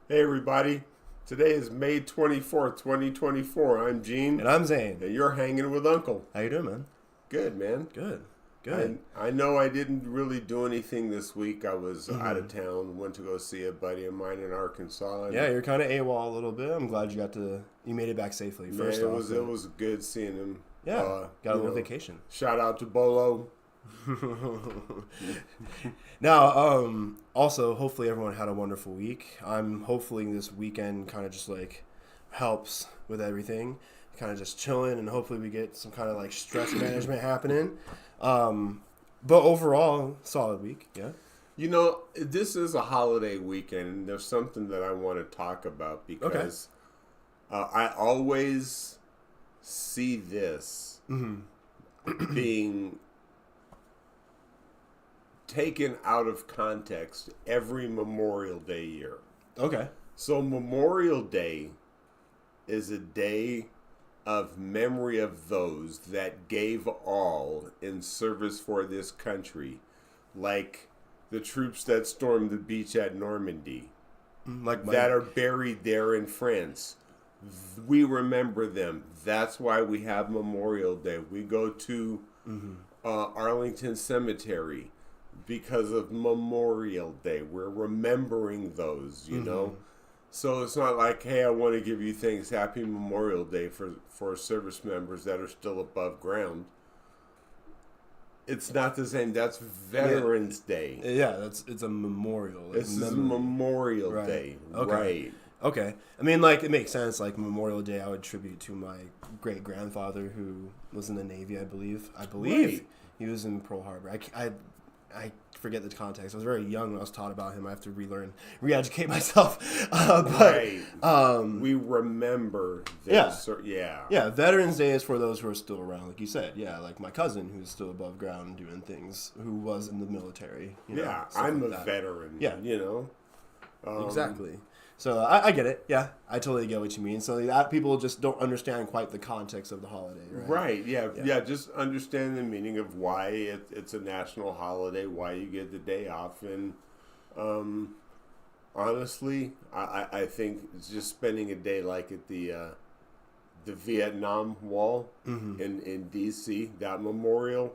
Hey everybody, today is May 24th, 2024. I'm Gene. And I'm Zane. And you're hanging with Uncle. How you doing, man? Good, man. Good. Good. I know I didn't really do anything this week. I was out of town, went to go see a buddy of mine in Arkansas. Yeah, you're kind of AWOL a little bit. I'm glad you made it back safely. Man, it was good seeing him. Yeah, got a little vacation. Shout out to Bolo. Now, also, hopefully everyone had a wonderful week. I'm hopefully this weekend kind of just like helps with everything, kind of just chilling, and hopefully we get some kind of like stress management happening. But overall, solid week. Yeah. You know, this is a holiday weekend, and there's something that I want to talk about because I always see this being taken out of context every Memorial Day year. Okay. So Memorial Day is a day of memory of those that gave all in service for this country, like the troops that stormed the beach at Normandy, that are buried there in France. We remember them. That's why we have Memorial Day. We go to Arlington Cemetery because of Memorial Day. We're remembering those, you know? So it's not like, hey, I want to give you thanks, Happy Memorial Day for service members that are still above ground. It's not the same. That's Veterans Day. Yeah, it's a memorial. This is Memorial Day. Okay. Right. Okay. I mean, like, it makes sense. Like, Memorial Day, I would tribute to my great-grandfather who was in the Navy, I believe. Right. He was in Pearl Harbor. I forget the context. I was very young when I was taught about him. I have to re-educate myself. We remember this. Yeah, Veterans Day is for those who are still around, like you said. Yeah, like my cousin who's still above ground doing things, who was in the military. I'm a veteran. Yeah. You know? Exactly. So I get it. Yeah, I totally get what you mean. So that people just don't understand quite the context of the holiday, right? Right. Yeah. Just understand the meaning of why it's a national holiday, why you get the day off, and honestly, I think just spending a day like at the Vietnam Wall in D.C., that memorial.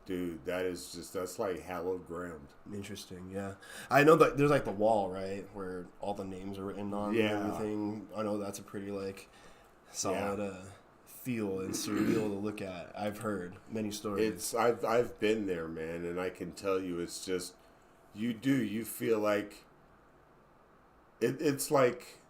Dude, that's like hallowed ground. Interesting, yeah. I know that there's like the wall, right, where all the names are written on and everything. I know that's a pretty like solid feel and surreal to look at. I've heard many stories. I've been there, man, and I can tell you, it's just you feel like it's like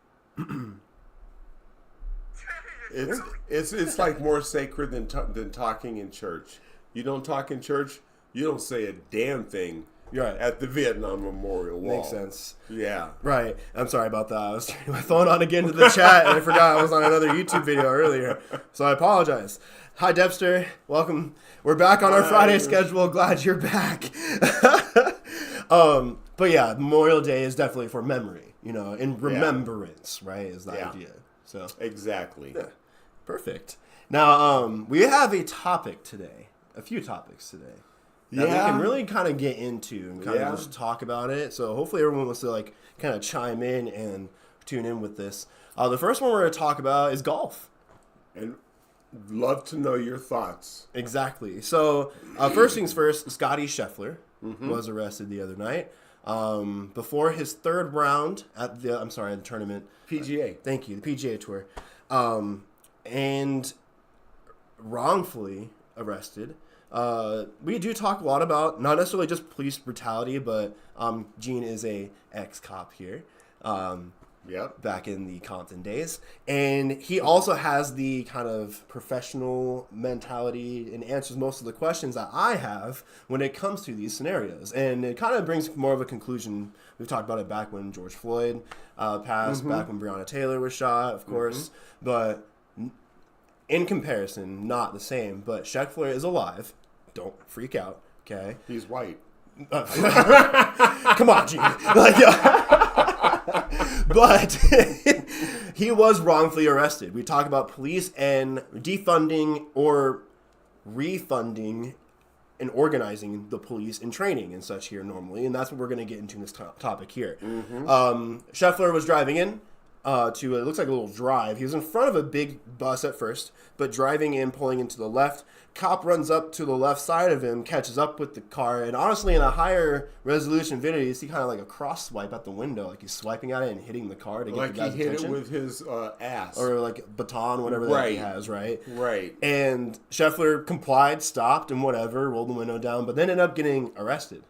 it's like more sacred than talking in church. You don't talk in church, you don't say a damn thing at the Vietnam Memorial Wall. Makes sense. Yeah. Right. I'm sorry about that. I was turning my phone on again to the chat, and I forgot I was on another YouTube video earlier. So I apologize. Hi, Debster. Welcome. We're back on our Friday schedule. Glad you're back. But yeah, Memorial Day is definitely for memory, in remembrance, right, is the idea. So exactly. Yeah. Perfect. Now, we have a topic today. A few topics today that we can really kind of get into and kind of just talk about it. So hopefully everyone wants to like kind of chime in and tune in with this. The first one we're going to talk about is golf. And love to know your thoughts. Exactly. So first things first, Scottie Scheffler was arrested the other night before his third round at the tournament. PGA. Thank you. The PGA Tour. And wrongfully arrested. We do talk a lot about not necessarily just police brutality, but Gene is a ex-cop here. Back in the Compton days, and he also has the kind of professional mentality and answers most of the questions that I have when it comes to these scenarios. And it kind of brings more of a conclusion. We've talked about it back when George Floyd passed, back when Breonna Taylor was shot, of course, but in comparison, not the same, but Scheffler is alive. Don't freak out, okay? He's white. Come on, Gene. But he was wrongfully arrested. We talk about police and defunding or refunding and organizing the police and training and such here normally, and that's what we're going to get into in this topic here. Scheffler was driving in to, it looks like a little drive. He was in front of a big bus at first, but driving in, pulling into the left. Cop runs up to the left side of him, catches up with the car, and honestly, in a higher resolution video, you see kind of like a cross swipe at the window, like he's swiping at it and hitting the car to get the guy's attention. Like he hit it with his ass. Or like baton, whatever that he has, right? Right. And Scheffler complied, stopped, and whatever, rolled the window down, but then ended up getting arrested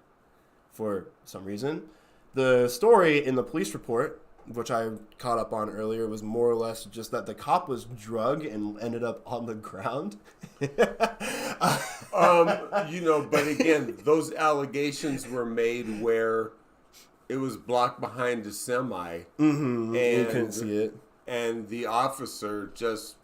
for some reason. The story in the police report, which I caught up on earlier, was more or less just that the cop was drugged and ended up on the ground. But again, those allegations were made where it was blocked behind a semi. And you couldn't see it. And the officer just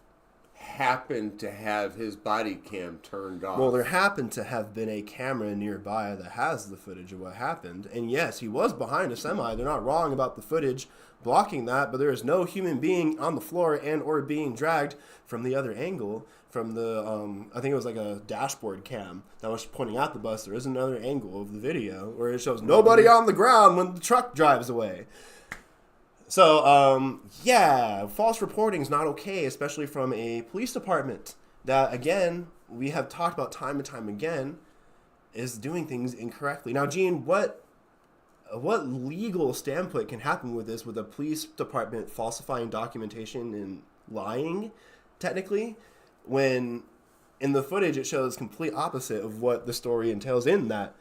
happened to have his body cam turned off. Well, there happened to have been a camera nearby that has the footage of what happened. And yes, he was behind a semi. They're not wrong about the footage blocking that, but there is no human being on the floor and or being dragged from the other angle from the, I think it was like a dashboard cam that was pointing out the bus. There is another angle of the video where it shows nobody on the ground when the truck drives away. So, false reporting is not okay, especially from a police department that, again, we have talked about time and time again, is doing things incorrectly. Now, Gene, what legal standpoint can happen with this, with a police department falsifying documentation and lying, technically, when in the footage it shows complete opposite of what the story entails in that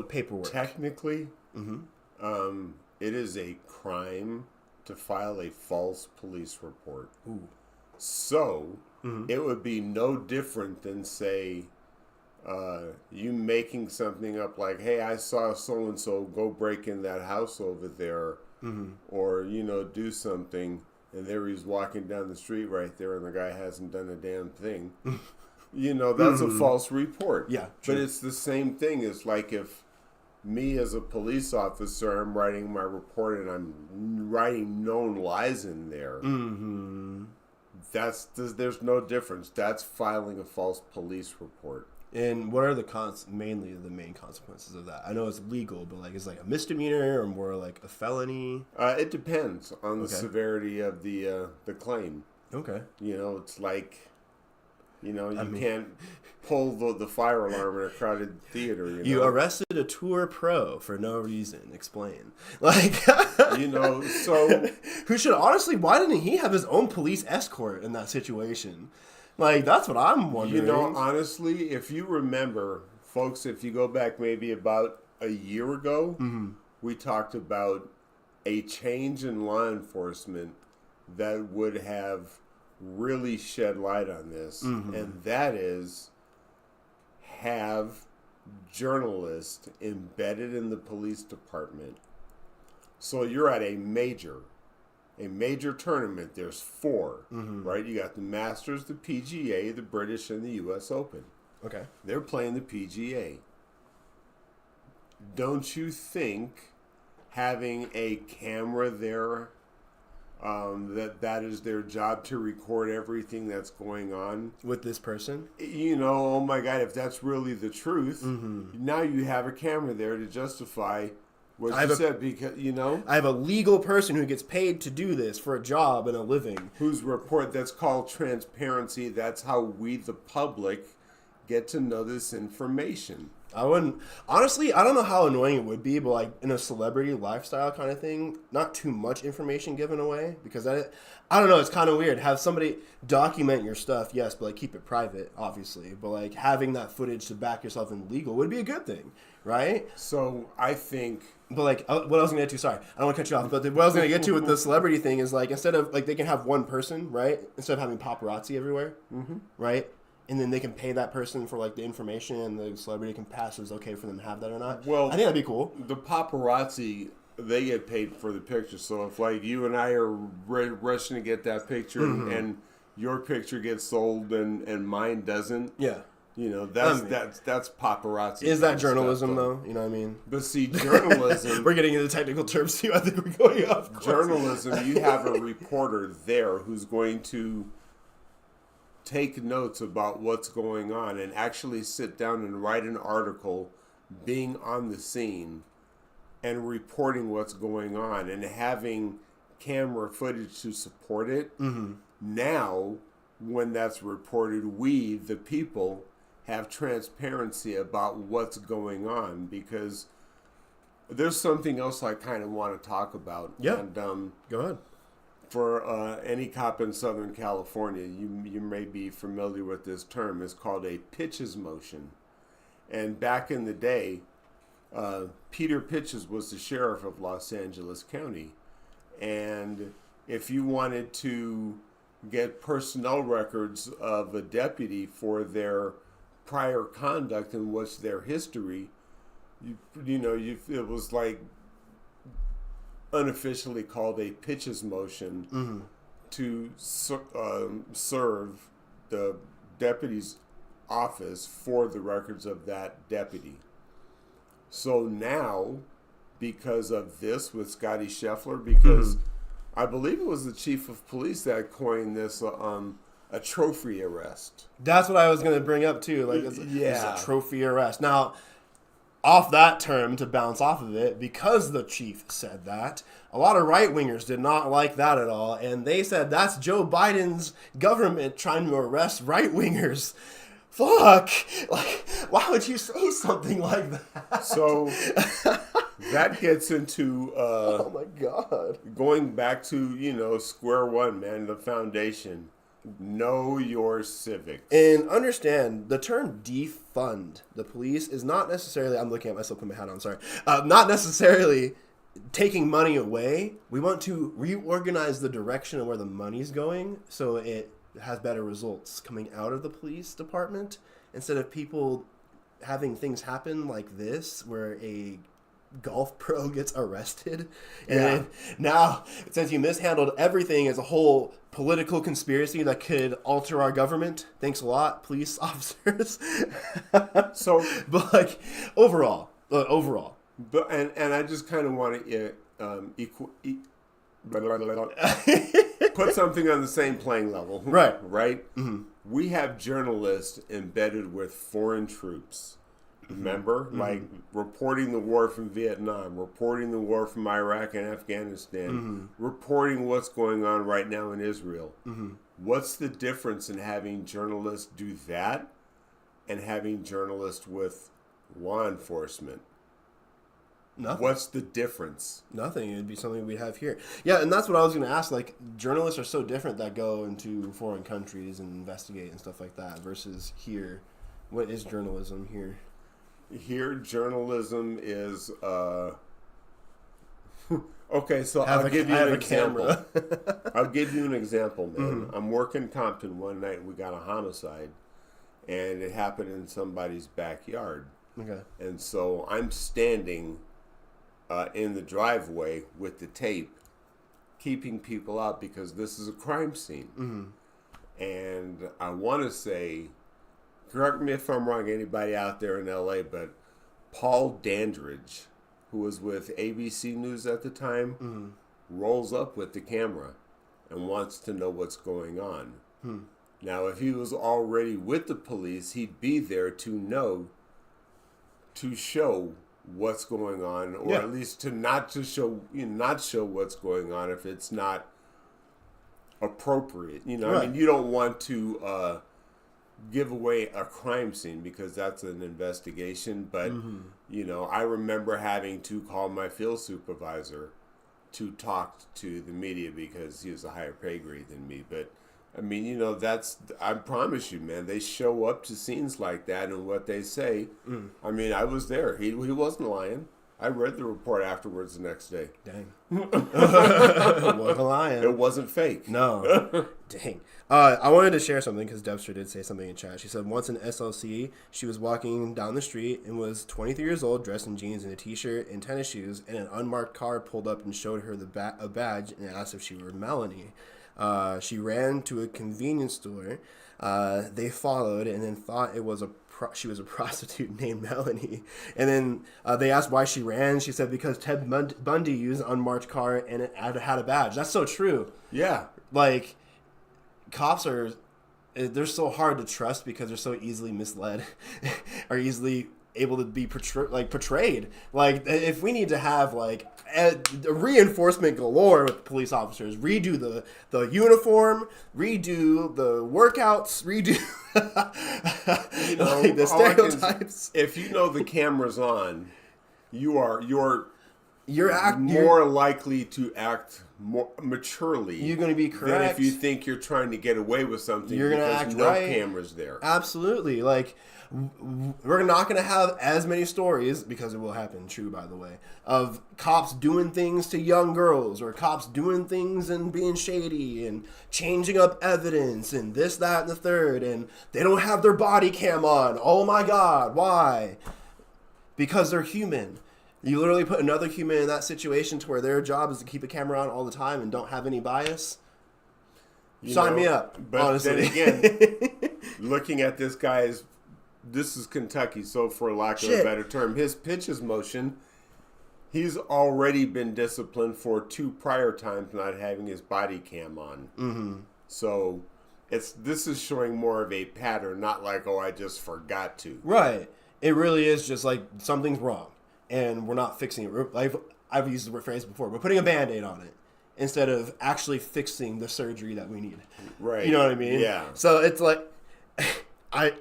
paperwork? Technically, it is a crime to file a false police report. Ooh. So, it would be no different than, say, you making something up like, hey, I saw so-and-so go break in that house over there, or, do something, and there he's walking down the street right there, and the guy hasn't done a damn thing. That's a false report. Yeah, true. But it's the same thing. It's like if me as a police officer, I'm writing my report and I'm writing known lies in there. There's no difference. That's filing a false police report. And what are mainly the main consequences of that? I know it's legal, but like, is it like a misdemeanor or more like a felony? It depends on the severity of the claim. Okay. It's like, you can't pull the fire alarm in a crowded theater. You arrested a tour pro for no reason. Explain. Like, so who should honestly? Why didn't he have his own police escort in that situation? Like, that's what I'm wondering. Honestly, if you remember, folks, if you go back maybe about a year ago, we talked about a change in law enforcement that would have really shed light on this, and that is have journalists embedded in the police department. So you're at a major tournament. There's 4, right? You got the Masters, the PGA, the British, and the U.S. Open. Okay. They're playing the PGA. Don't you think having a camera there, that is their job to record everything that's going on with this person? Oh my God, if that's really the truth, now you have a camera there to justify what you said, because, I have a legal person who gets paid to do this for a job and a living. Whose report, that's called transparency. That's how we, the public, get to know this information. Honestly, I don't know how annoying it would be, but like in a celebrity lifestyle kind of thing, not too much information given away, because I don't know, it's kind of weird. Have somebody document your stuff, yes, but like keep it private, obviously. But like having that footage to back yourself in legal would be a good thing, right? So I think... But like, what I was going to get to, sorry, I don't want to cut you off, but what I was going to get to with the celebrity thing is like, instead of, like, they can have one person, right? Instead of having paparazzi everywhere, right? And then they can pay that person for, like, the information, and the celebrity can pass it's okay for them to have that or not. Well, I think that'd be cool. The paparazzi, they get paid for the picture. So if, like, you and I are rushing to get that picture and your picture gets sold and mine doesn't. Yeah. That's paparazzi. Is that journalism, though? You know what I mean? But see, journalism... We're getting into technical terms, too. I think we're going off course. Journalism, you have a reporter there who's going to take notes about what's going on and actually sit down and write an article being on the scene and reporting what's going on and having camera footage to support it. Now, when that's reported, we, the people, have transparency about what's going on, because there's something else I kind of want to talk about. Yeah. And, go ahead. For any cop in Southern California, you may be familiar with this term. It's called a Pitches motion. And back in the day, Peter Pitches was the sheriff of Los Angeles County. And if you wanted to get personnel records of a deputy for their prior conduct and what's their history, it was like unofficially called a Pitches motion to serve the deputy's office for the records of that deputy. So now, because of this with Scottie Scheffler, because I believe it was the chief of police that coined this a trophy arrest. That's what I was going to bring up too. Like, it's a trophy arrest. Now, off that term, to bounce off of it, because the chief said that, a lot of right-wingers did not like that at all, and they said that's Joe Biden's government trying to arrest right-wingers. Fuck! Like, why would you say something like that? So, that gets into... oh my God. Going back to, square one, man, the foundation. Know your civics. And understand, the term defund the police is not necessarily, I'm looking at myself, put my hat on, sorry. Not necessarily taking money away. We want to reorganize the direction of where the money's going so it has better results coming out of the police department, instead of people having things happen like this where a golf pro gets arrested, and then now, since you mishandled everything as a whole political conspiracy that could alter our government, thanks a lot, police officers. So, but like overall, but and I just kind of want to put something on the same playing level, right? We have journalists embedded with foreign troops. Remember, like reporting the war from Vietnam, reporting the war from Iraq and Afghanistan, reporting what's going on right now in Israel. What's the difference in having journalists do that and having journalists with law enforcement? Nothing. What's the difference? Nothing. It'd be something we'd have here. Yeah, and that's what I was going to ask. Like, journalists are so different that go into foreign countries and investigate and stuff like that versus here. What is journalism here? Here, journalism is okay. So I'll give you an example. I'll give you an example, man. I'm working Compton one night. We got a homicide, and it happened in somebody's backyard. Okay. And so I'm standing in the driveway with the tape, keeping people out because this is a crime scene, and I want to say, correct me if I'm wrong, anybody out there in LA, but Paul Dandridge, who was with ABC News at the time, rolls up with the camera and wants to know what's going on. Now, if he was already with the police, he'd be there to show what's going on, or at least not show what's going on if it's not appropriate. I mean, you don't want to give away a crime scene because that's an investigation. But, I remember having to call my field supervisor to talk to the media because he was a higher pay grade than me. But, I mean, I promise you, man, they show up to scenes like that, and what they say, I mean, I was there. He wasn't lying. I read the report afterwards the next day. Dang. It wasn't lying. It wasn't fake. No. Dang. I wanted to share something because Debster did say something in chat. She said once in SLC, she was walking down the street and was 23 years old, dressed in jeans and a t-shirt and tennis shoes, and an unmarked car pulled up and showed her a badge and asked if she were Melanie. She ran to a convenience store. They followed and then thought she was a prostitute named Melanie. And then they asked why she ran. She said because Ted Bundy used an unmarked car and it had a badge. That's so true. Yeah. Like, cops are they're so hard to trust because they're so easily misled or easily able to be portrayed. Like, if we need to have like a reinforcement galore with police officers, redo the uniform, redo the workouts, redo like the stereotypes. If you know the camera's on, you're You're more likely to act more maturely. You're going to be correct. Than if you think you're trying to get away with something You're going to because act no right. camera's there. Absolutely. Like, we're not going to have as many stories, because it will happen, true, by the way, of cops doing things to young girls or cops doing things and being shady and changing up evidence and this, that, and the third, and they don't have their body cam on. Oh my God, why? Because they're human. You literally put another human in that situation to where their job is to keep a camera on all the time and don't have any bias. Sign me up, but honestly. Then again, looking at this guy's, this is Kentucky, so for lack of a better term, his pitches motion, he's already been disciplined for 2 prior times not having his body cam on. Mm-hmm. So this is showing more of a pattern, not like, oh, I just forgot to. Right. It really is just like something's wrong. And we're not fixing it. Like, I've used the phrase before. We're putting a Band-Aid on it instead of actually fixing the surgery that we need. Right. You know what I mean? Yeah. So it's like, I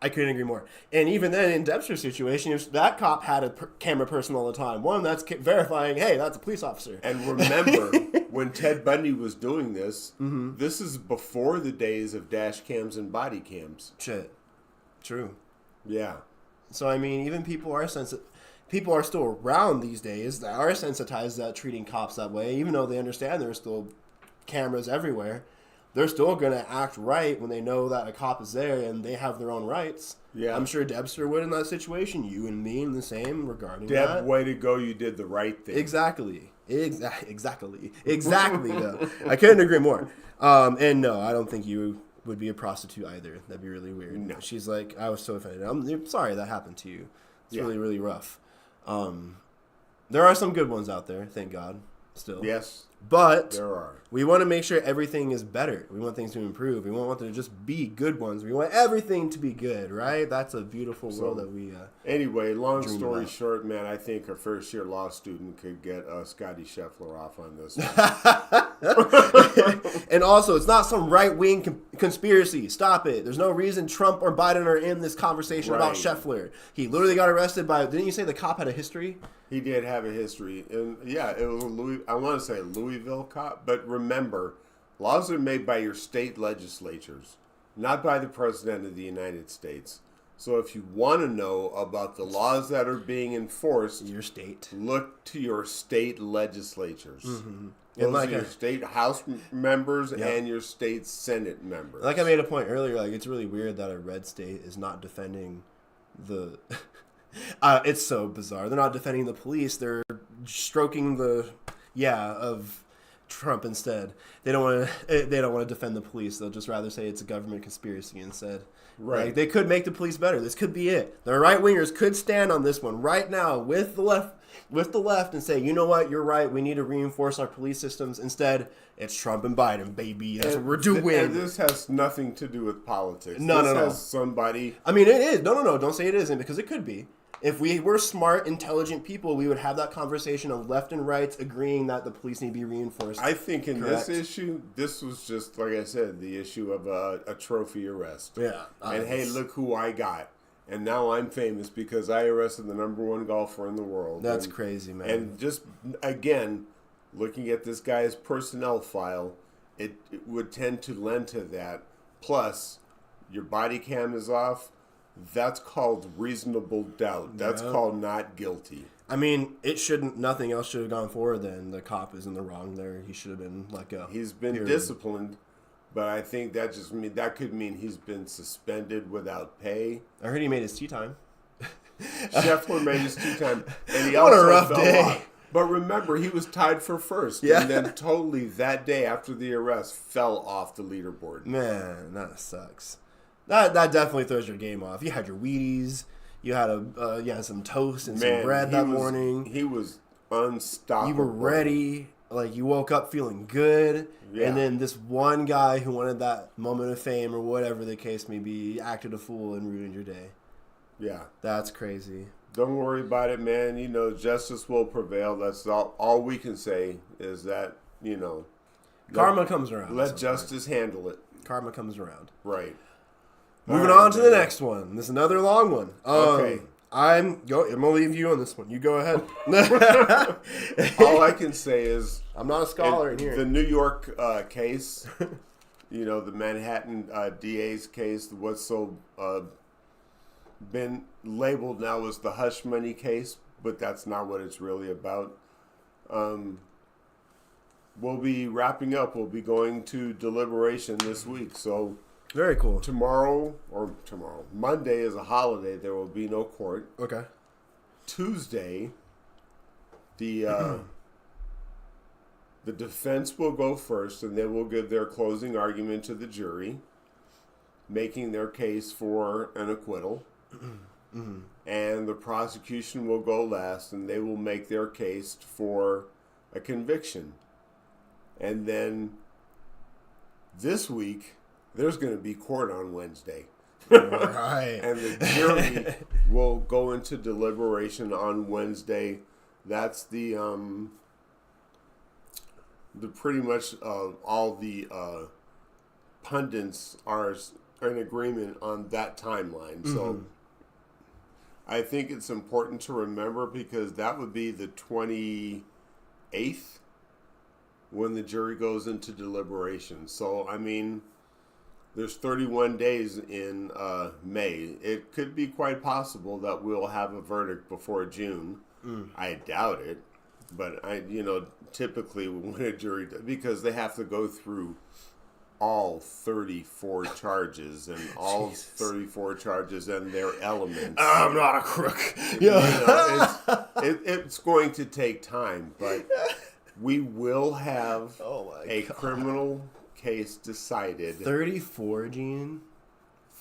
couldn't agree more. And even then, in Debster's situation, if that cop had a camera person all the time, one that's verifying, hey, that's a police officer. And remember, when Ted Bundy was doing this, this is before the days of dash cams and body cams. Shit. True. Yeah. So, I mean, even people are sensitive. People are still around these days that are sensitized at treating cops that way, even though they understand there's still cameras everywhere. They're still going to act right when they know that a cop is there and they have their own rights. Yeah, I'm sure Debster would in that situation. You and me in the same regarding that. Deb, way to go. You did the right thing. Exactly. Exactly, though. I couldn't agree more. And no, I don't think you would be a prostitute either. That'd be really weird. No. She's like, I was so offended. I'm sorry that happened to you. It's really, really rough. There are some good ones out there, thank God, still. Yes. But there are. We want to make sure everything is better. We want things to improve. We want them to just be good ones. We want everything to be good, right? That's a beautiful world that we anyway, long story short, man, I think a first-year law student could get Scottie Scheffler off on this one. And also, it's not some right-wing conspiracy. Stop it. There's no reason Trump or Biden are in this conversation about Scheffler. He literally got arrested by, didn't you say the cop had a history? He did have a history. And yeah, it was I want to say Louisville cop. But remember, laws are made by your state legislatures, not by the President of the United States. So if you want to know about the laws that are being enforced, your state, look to your state legislatures. Mm-hmm. Those like are your state House members and your state Senate members. Like I made a point earlier, like it's really weird that a red state is not defending the... it's so bizarre. They're not defending the police. They're stroking the of Trump instead. They don't want to defend the police. They'll just rather say it's a government conspiracy instead. Right. Like, they could make the police better. This could be it. The right wingers could stand on this one right now with the left and say, you know what, you're right. We need to reinforce our police systems. Instead, it's Trump and Biden, baby. That's what we're doing. And this has nothing to do with politics. No. Has somebody. I mean, it is. No. Don't say it isn't, because it could be. If we were smart, intelligent people, we would have that conversation of left and right agreeing that the police need to be reinforced. I think in this issue, this was just, like I said, the issue of a trophy arrest. Yeah. And hey, look who I got. And now I'm famous because I arrested the #1 golfer in the world. That's crazy, man. And just, again, looking at this guy's personnel file, it would tend to lend to that. Plus, your body cam is off. That's called reasonable doubt. That's called not guilty. I mean, nothing else should have gone forward then. The cop is in the wrong there. He should have been let go. He's been disciplined, but I think that could mean he's been suspended without pay. I heard he made his tea time. Scheffler made his tea time. And he what also a rough fell day. off. But remember, he was tied for first. Yeah. And then totally that day after the arrest fell off the leaderboard. Man, that sucks. That definitely throws your game off. You had your Wheaties. You had some toast and some bread that morning. He was unstoppable. You were ready. like you woke up feeling good, Yeah. and then this one guy who wanted that moment of fame or whatever the case may be acted a fool and ruined your day. Yeah. That's crazy. Don't worry about it, man. You know, justice will prevail. That's all we can say is that, you know, Karma comes around. let justice handle it. Karma comes around. Right. Moving on to the next one. This is another long one. Okay. I'm going to leave you on this one. You go ahead. All I can say is I'm not a scholar in here. the New York case, you know, the Manhattan DA's case, what's so been labeled now as the hush money case, but that's not what it's really about. We'll be wrapping up. We'll be going to deliberation this week. So Very cool. Monday is a holiday. There will be no court. Okay. Tuesday, the defense will go first, and they will give their closing argument to the jury, making their case for an acquittal. Mm-hmm. And the prosecution will go last, and they will make their case for a conviction. And then this week, there's going to be court on Wednesday. Right. And the jury will go into deliberation on Wednesday. That's the pretty much all the pundits are in agreement on that timeline. Mm-hmm. So I think it's important to remember because that would be the 28th when the jury goes into deliberation. So, I mean, there's 31 days in May. It could be quite possible that we'll have a verdict before June. I doubt it. But, typically when a jury, because they have to go through all 34 charges and all Jesus. 34 charges and their elements. I'm not a crook. It's going to take time, but we will have criminal case decided. 34, Gene?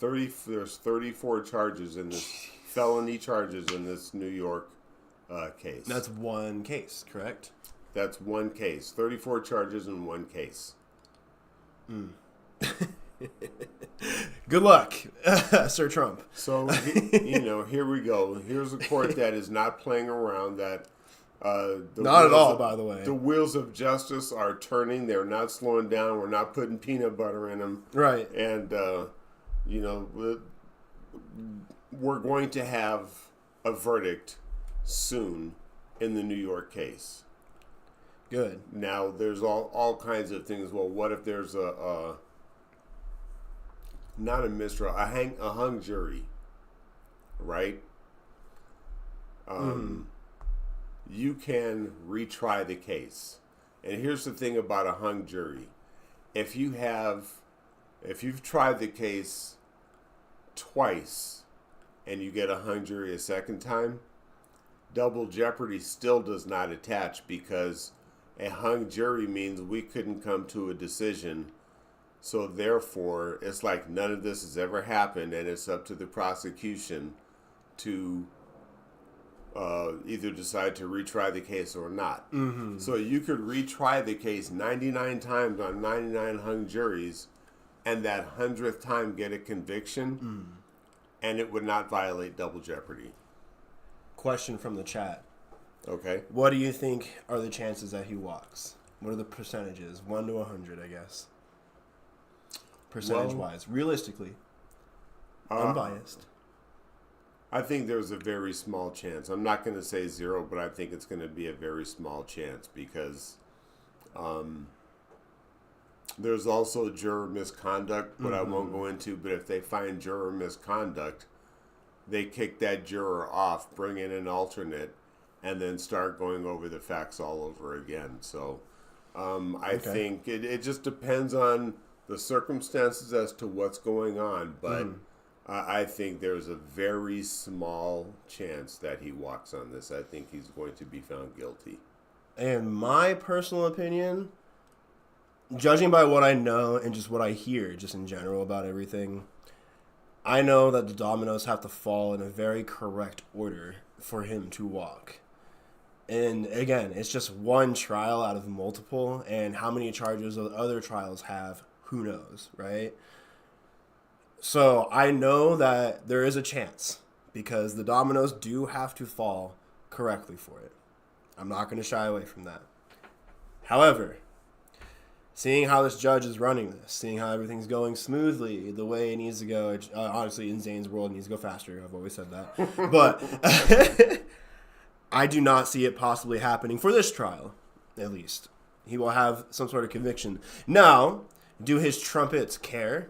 There's 34 charges in this, felony charges in this New York case. That's one case, correct? That's one case. 34 charges in one case. Good luck, Sir Trump. So, here we go. Here's a court that is not playing around, that not at all, by the way. The wheels of justice are turning. They're not slowing down. We're not putting peanut butter in them. Right. And, we're going to have a verdict soon in the New York case. Good. Now, there's all kinds of things. Well, what if there's not a mistrial, a hung jury, right? You can retry the case. And here's the thing about a hung jury. If you've tried the case twice and you get a hung jury a second time, double jeopardy still does not attach, because a hung jury means we couldn't come to a decision. So therefore, it's like none of this has ever happened, and it's up to the prosecution to either decide to retry the case or not. Mm-hmm. So you could retry the case 99 times on 99 hung juries, and that 100th time get a conviction, and it would not violate double jeopardy. Question from the chat. Okay. What do you think are the chances that he walks? What are the percentages? 1 to 100, I guess. Percentage-wise. Realistically. Unbiased. I think there's a very small chance. I'm not going to say 0, but I think it's going to be a very small chance, because there's also juror misconduct, but I won't go into. But if they find juror misconduct, they kick that juror off, bring in an alternate, and then start going over the facts all over again. So I think it just depends on the circumstances as to what's going on. But I think there's a very small chance that he walks on this. I think he's going to be found guilty. In my personal opinion, judging by what I know and just what I hear just in general about everything, I know that the dominoes have to fall in a very correct order for him to walk. And again, it's just one trial out of multiple, and how many charges the other trials have, who knows, right? So I know that there is a chance because the dominoes do have to fall correctly for it. I'm not going to shy away from that. However, seeing how this judge is running this, seeing how everything's going smoothly, the way it needs to go, honestly, in Zane's world, it needs to go faster. I've always said that. But I do not see it possibly happening for this trial, at least. He will have some sort of conviction. Now, do his trumpets care?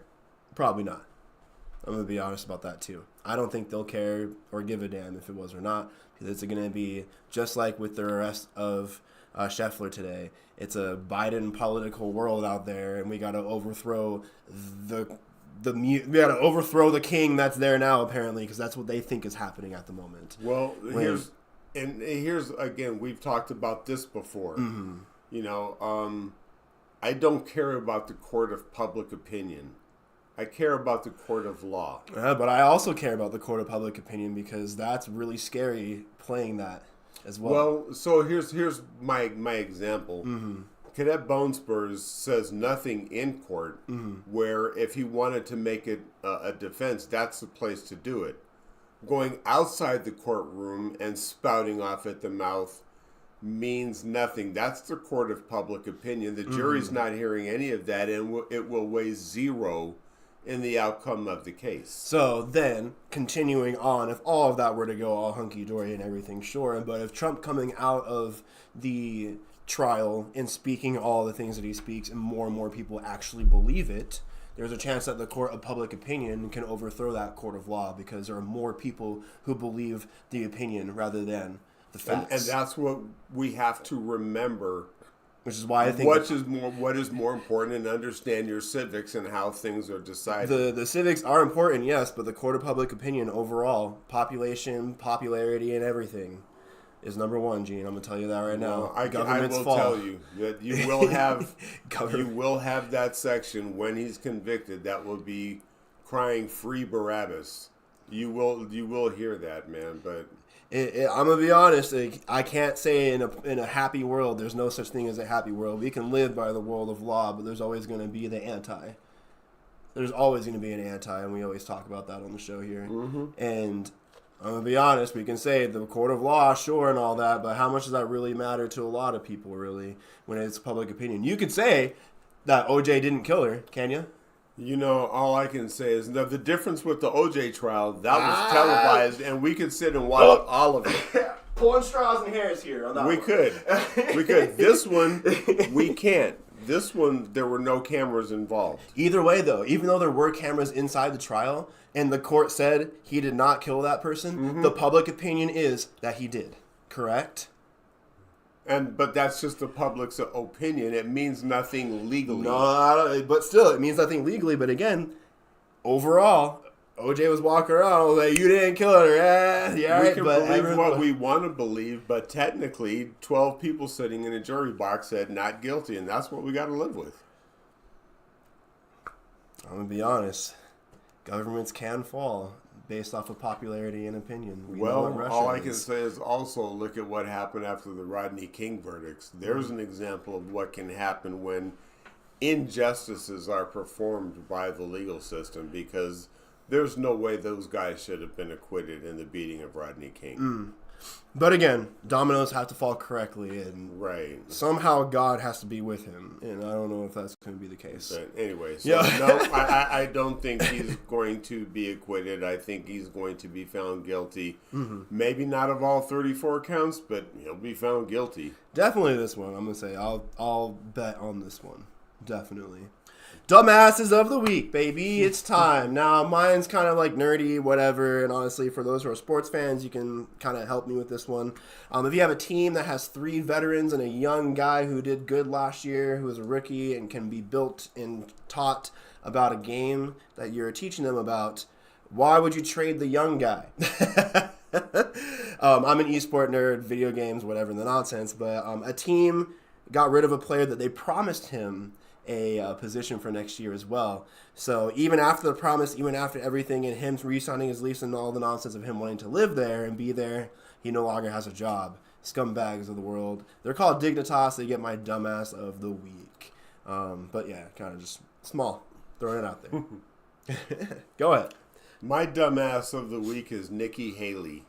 Probably not. I'm going to be honest about that, too. I don't think they'll care or give a damn if it was or not, because it's going to be just like with the arrest of Scheffler today. It's a Biden political world out there, and we got to overthrow we got to overthrow the king that's there now, apparently, because that's what they think is happening at the moment. Well, here's again, we've talked about this before. Mm-hmm. You know, I don't care about the court of public opinion. I care about the court of law. But I also care about the court of public opinion because that's really scary playing that as well. Well, so here's my example. Mm-hmm. Cadet Bonespurs says nothing in court where if he wanted to make it a defense, that's the place to do it. Going outside the courtroom and spouting off at the mouth means nothing. That's the court of public opinion. The jury's not hearing any of that, and it will weigh zero in the outcome of the case. So then, continuing on, if all of that were to go all hunky-dory and everything, sure, but if Trump coming out of the trial and speaking all the things that he speaks and more people actually believe it, there's a chance that the court of public opinion can overthrow that court of law because there are more people who believe the opinion rather than the facts. And that's what we have to remember. Which is why I think what is more important, and understand your civics and how things are decided. The civics are important, yes, but the court of public opinion overall, population, popularity, and everything is number one, Gene. I'm gonna tell you that right now. I will tell you that you will have that section when he's convicted that will be crying "Free Barabbas." You will hear that, man, but. I'm gonna be honest. I can't say in a happy world there's no such thing as a happy world. We can live by the world of law, but there's always going to be the anti. There's always going to be an anti, and we always talk about that on the show here. Mm-hmm. And I'm gonna be honest. We can say the court of law, sure, and all that, but how much does that really matter to a lot of people, really, when it's public opinion? You could say that OJ didn't kill her, can you? You know, all I can say is the difference with the OJ trial, that was televised, and we could sit and watch all of it. Pulling straws and hairs here on that We could. This one, we can't. This one, there were no cameras involved. Either way, though, even though there were cameras inside the trial, and the court said he did not kill that person, the public opinion is that he did. Correct? But that's just the public's opinion. It means nothing legally. No, but still, it means nothing legally. But again, overall, OJ was walking around like, you didn't kill her. Yeah, we can believe what we want to believe, but technically, 12 people sitting in a jury box said not guilty, and that's what we got to live with. I'm going to be honest. Governments can fall based off of popularity and opinion. All I can say is also look at what happened after the Rodney King verdicts. There's an example of what can happen when injustices are performed by the legal system, because there's no way those guys should have been acquitted in the beating of Rodney King. But again, dominoes have to fall correctly, and right. Somehow God has to be with him, and I don't know if that's going to be the case. But anyway, so no, I don't think he's going to be acquitted. I think he's going to be found guilty. Mm-hmm. Maybe not of all 34 counts, but he'll be found guilty. Definitely this one. I'm going to say I'll bet on this one. Definitely. Dumbasses of the week, baby. It's time. Now, mine's kind of like nerdy, whatever, and honestly, for those who are sports fans, you can kind of help me with this one. If you have a team that has 3 veterans and a young guy who did good last year, who is a rookie and can be built and taught about a game that you're teaching them about, why would you trade the young guy? I'm an esport nerd, video games, whatever, the nonsense, but a team got rid of a player that they promised him a position for next year as well. So even after the promise, even after everything, and him re-signing his lease and all the nonsense of him wanting to live there and be there, he no longer has a job. scumbags of the world. They're called Dignitas. They get my dumbass of the week. But yeah, kind of just small. Throwing it out there. Go ahead. My dumbass of the week is Nikki Haley.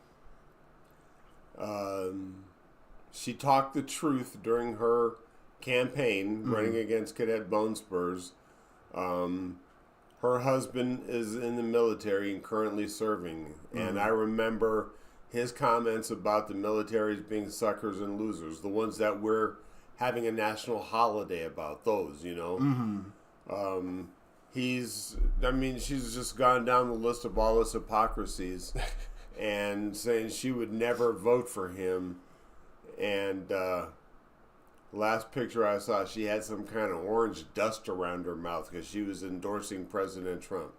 She talked the truth during her campaign running against Cadet Bone Spurs. Her husband is in the military and currently serving. And I remember his comments about the militaries being suckers and losers, the ones that we're having a national holiday about, those, you know. She's just gone down the list of all his hypocrisies and saying she would never vote for him. And last picture I saw, she had some kind of orange dust around her mouth because she was endorsing President Trump.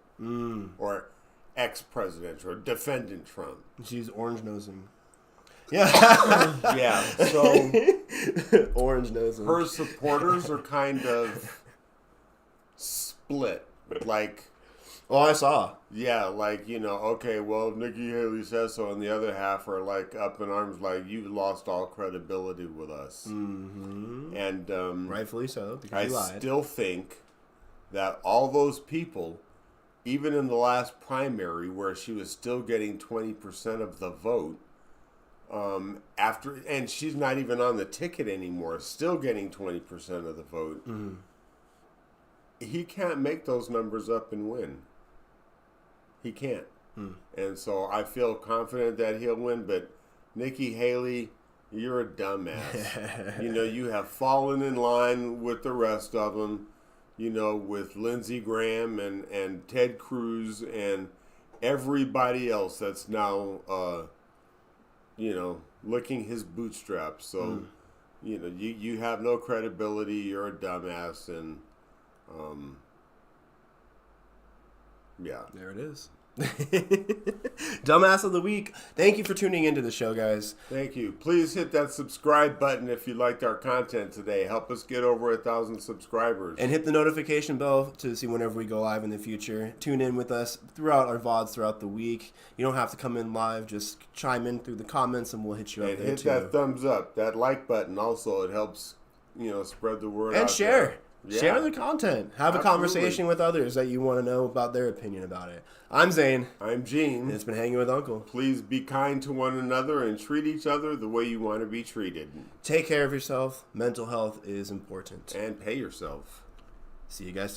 Or ex-president Trump, defendant Trump. She's orange nosing. Yeah. Yeah, so orange nosing. her supporters are kind of split. Like, oh, I saw. yeah, like, you know, okay, well, if Nikki Haley says so, and the other half are like up in arms, like, you lost all credibility with us. And Rightfully so, because I you lied. still think that all those people, even in the last primary where she was still getting 20% of the vote, and she's not even on the ticket anymore, still getting 20% of the vote. He can't make those numbers up and win. He can't. And so I feel confident that he'll win, but Nikki Haley, you're a dumbass. You know, you have fallen in line with the rest of them, you know, with Lindsey Graham and Ted Cruz and everybody else that's now, you know, licking his bootstraps. So, you know, you have no credibility. You're a dumbass. And, yeah. There it is. Dumbass of the week. Thank you for tuning into the show, guys. Thank you. Please hit that subscribe button if you liked our content today. Help us get over 1,000 subscribers. And hit the notification bell to see whenever we go live in the future. Tune in with us throughout our VODs throughout the week. You don't have to come in live. Just chime in through the comments and we'll hit you up And there hit too. that thumbs up, that like button also. It helps, you know, spread the word And out share. there. Yeah. Share the content. Have a Absolutely. conversation with others that you want to know about their opinion about it. I'm Zane. I'm Gene. And it's been Hanging with Uncle. Please be kind to one another and treat each other the way you want to be treated. Take care of yourself. Mental health is important. And pay yourself. See you guys soon.